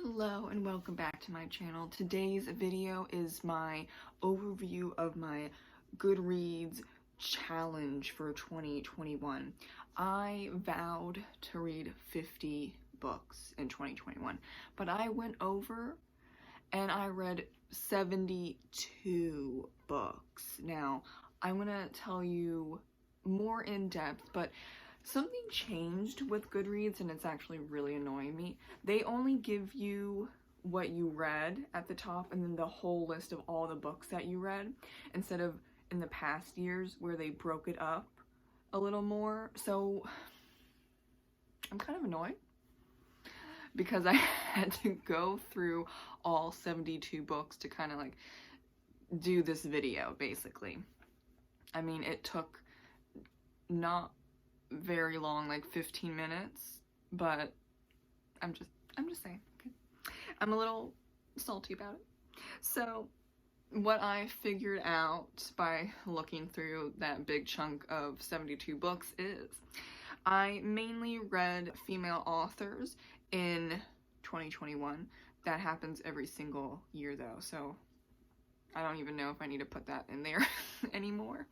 Hello and welcome back to my channel. Today's video is my overview of my Goodreads challenge for 2021. I vowed to read 50 books in 2021, but I went over and I read 72 books. Now, I'm gonna tell you more in depth, but something changed with Goodreads and it's actually really annoying me. They only give you what you read at the top and then the whole list of all the books that you read, instead of in the past years where they broke it up a little more. So I'm kind of annoyed because I had to go through all 72 books to kind of like do this video, basically. I mean, it took not very long, like 15 minutes, but I'm just saying, okay? I'm a little salty about it. So what I figured out by looking through that big chunk of 72 books is I mainly read female authors in 2021. That happens every single year though, so I don't even know if I need to put that in there anymore.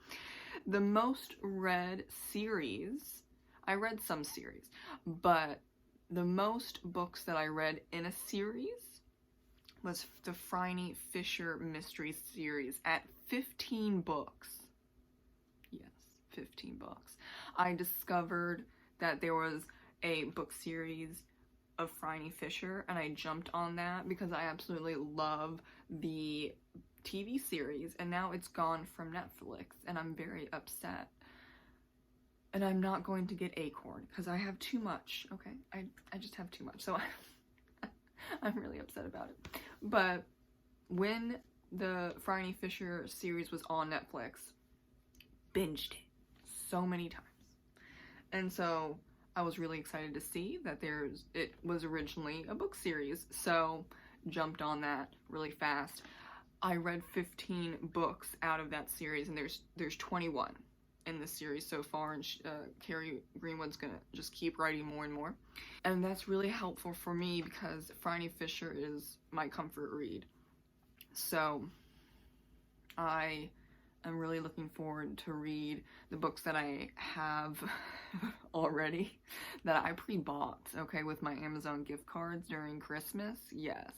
The most read series, I read some series, but the most books that I read in a series was the Phryne Fisher mystery series at 15 books. Yes, 15 books. I discovered that there was a book series of Phryne Fisher and I jumped on that because I absolutely love the TV series, and now it's gone from Netflix and I'm very upset. And I'm not going to get Acorn because I have too much, okay? I just have too much, so I'm really upset about it. But when the Phryne Fisher series was on Netflix, binged it so many times. And so I was really excited to see that it was originally a book series, so jumped on that really fast. I read 15 books out of that series, and there's 21 in the series so far, and Carrie Greenwood's gonna just keep writing more and more. And that's really helpful for me because Phryne Fisher is my comfort read. So I am really looking forward to read the books that I have already, that I pre-bought, okay, with my Amazon gift cards during Christmas. Yes,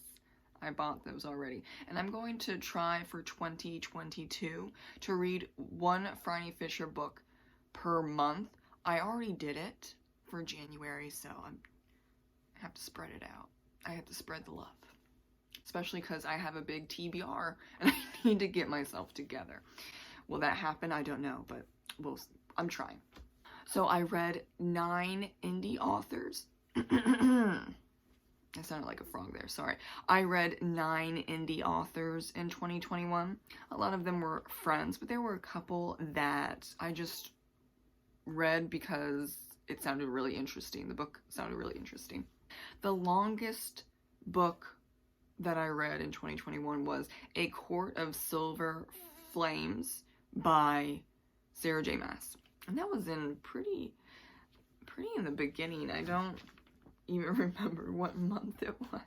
I bought those already. And I'm going to try for 2022 to read one Phryne Fisher book per month. I already did it for January, so I have to spread it out. I have to spread the love. Especially because I have a big TBR and I need to get myself together. Will that happen? I don't know, but I'm trying. So I read 9 indie authors. I sounded like a frog there, sorry. I read 9 indie authors in 2021. A lot of them were friends, but there were a couple that I just read because it sounded really interesting. The book sounded really interesting. The longest book that I read in 2021 was A Court of Silver Flames by Sarah J. Maas. And that was in pretty in the beginning. I don't even remember what month it was.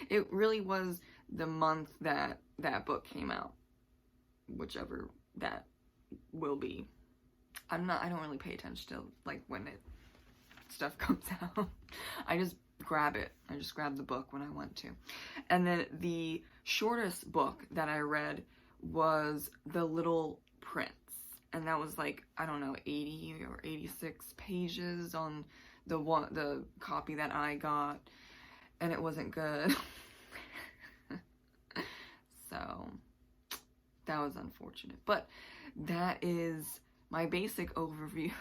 It really was the month that that book came out, whichever that will be. I don't really pay attention to like when stuff comes out. I just grab it. I just grab the book when I want to. And then the shortest book that I read was The Little Prince, and that was like, I don't know, 80 or 86 pages on the copy that I got, and it wasn't good. So that was unfortunate, but that is my basic overview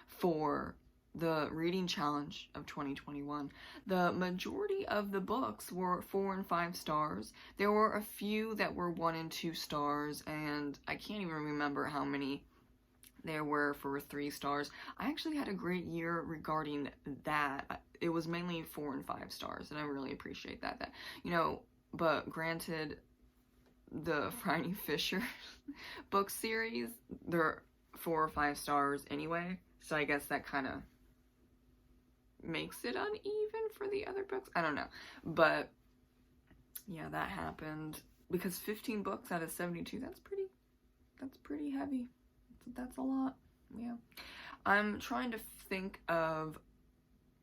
for the reading challenge of 2021. The majority of the books were 4 and 5 stars. There were a few that were 1 and 2 stars, and I can't even remember how many there were for 3 stars. I actually had a great year regarding that. It was mainly 4 and 5 stars, and I really appreciate that. But granted, the Phryne Fisher book series, they're 4 or 5 stars anyway, so I guess that kind of makes it uneven for the other books. I don't know, but yeah, that happened. Because 15 books out of 72, that's pretty heavy. That's a lot. Yeah. I'm trying to think of,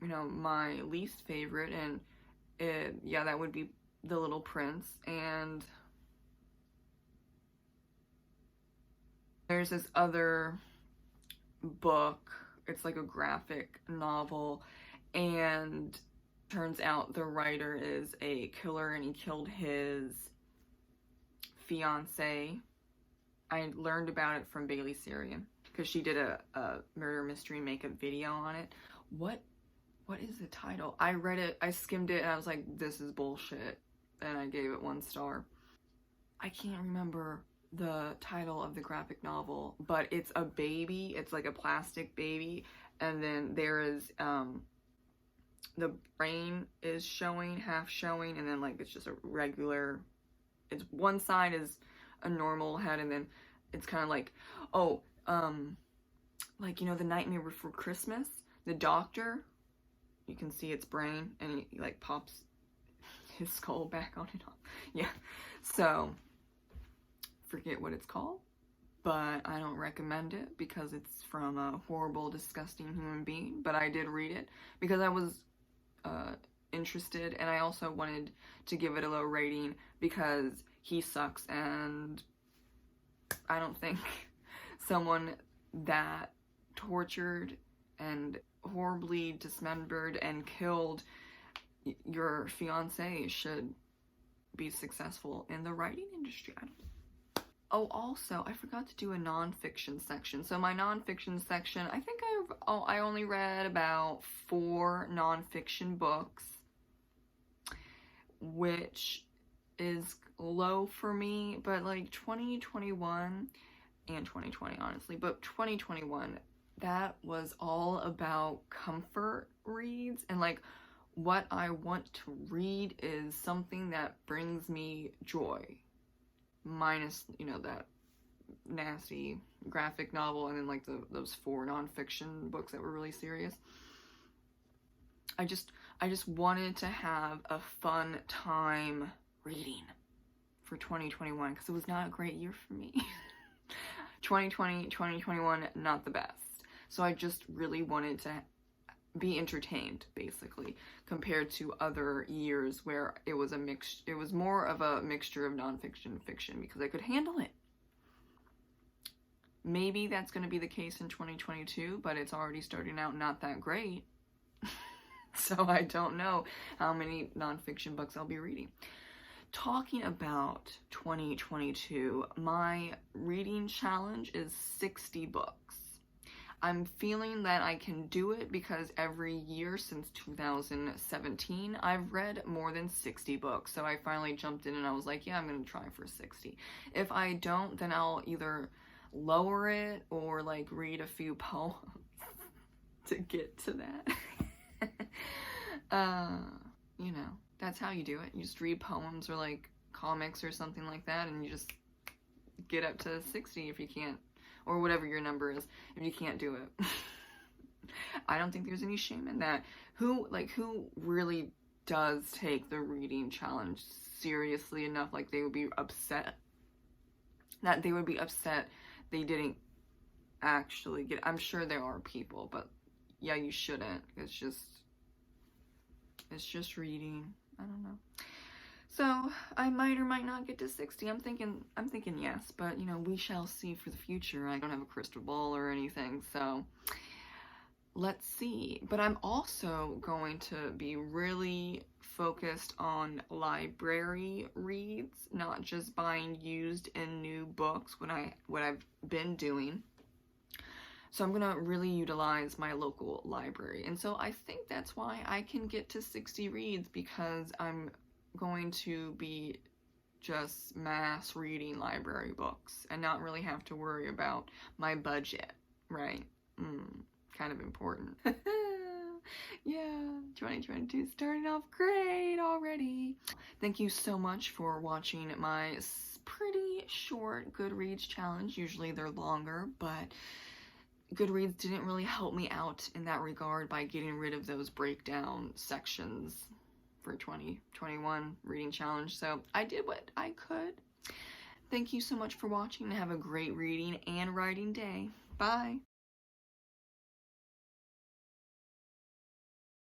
my least favorite, and yeah, that would be The Little Prince. And there's this other book. It's like a graphic novel, and turns out the writer is a killer and he killed his fiance. I learned about it from Bailey Sarian because she did a murder mystery makeup video on it. What is the title? I read it, I skimmed it, and I was like, this is bullshit, and I gave it 1 star. I can't remember the title of the graphic novel, but it's a baby. It's like a plastic baby, and then there is the brain is showing, half showing, and then like it's just a regular, it's one side is a normal head, and then it's kind of like, like, The Nightmare Before Christmas, the doctor, you can see its brain, and he like pops his skull back on and off. Yeah, so forget what it's called, but I don't recommend it because it's from a horrible, disgusting human being. But I did read it because I was interested, and I also wanted to give it a low rating because he sucks, and I don't think someone that tortured and horribly dismembered and killed your fiance should be successful in the writing industry. Oh, also, I forgot to do a nonfiction section. So my nonfiction section, I think I only read about 4 nonfiction books, which is low for me, but like 2021 and 2020, honestly, but 2021, that was all about comfort reads, and like what I want to read is something that brings me joy, minus, that nasty graphic novel, and then like those 4 nonfiction books that were really serious. I just wanted to have a fun time reading for 2021 because it was not a great year for me. 2020, 2021, not the best. So I just really wanted to be entertained, basically, compared to other years where it was more of a mixture of nonfiction and fiction because I could handle it. Maybe that's going to be the case in 2022, but it's already starting out not that great. So I don't know how many nonfiction books I'll be reading. Talking about 2022, my reading challenge is 60 books. I'm feeling that I can do it because every year since 2017, I've read more than 60 books. So I finally jumped in and I was like, yeah, I'm going to try for 60. If I don't, then I'll either lower it or like read a few poems to get to that. That's how you do it. You just read poems or like comics or something like that, and you just get up to 60 if you can't, or whatever your number is, if you can't do it. I don't think there's any shame in that. Who really does take the reading challenge seriously enough? Like, they would be upset they didn't actually get it. I'm sure there are people, but yeah, you shouldn't. It's just reading. I don't know. So I might or might not get to 60. I'm thinking yes, but we shall see for the future. I don't have a crystal ball or anything, so let's see. But I'm also going to be really focused on library reads, not just buying used and new books, what I've been doing. So I'm gonna really utilize my local library. And so I think that's why I can get to 60 reads, because I'm going to be just mass reading library books and not really have to worry about my budget, right? Kind of important. Yeah, 2022 starting off great already. Thank you so much for watching my pretty short Goodreads challenge. Usually they're longer, but Goodreads didn't really help me out in that regard by getting rid of those breakdown sections for 2021 reading challenge, so I did what I could. Thank you so much for watching, and have a great reading and writing day. Bye!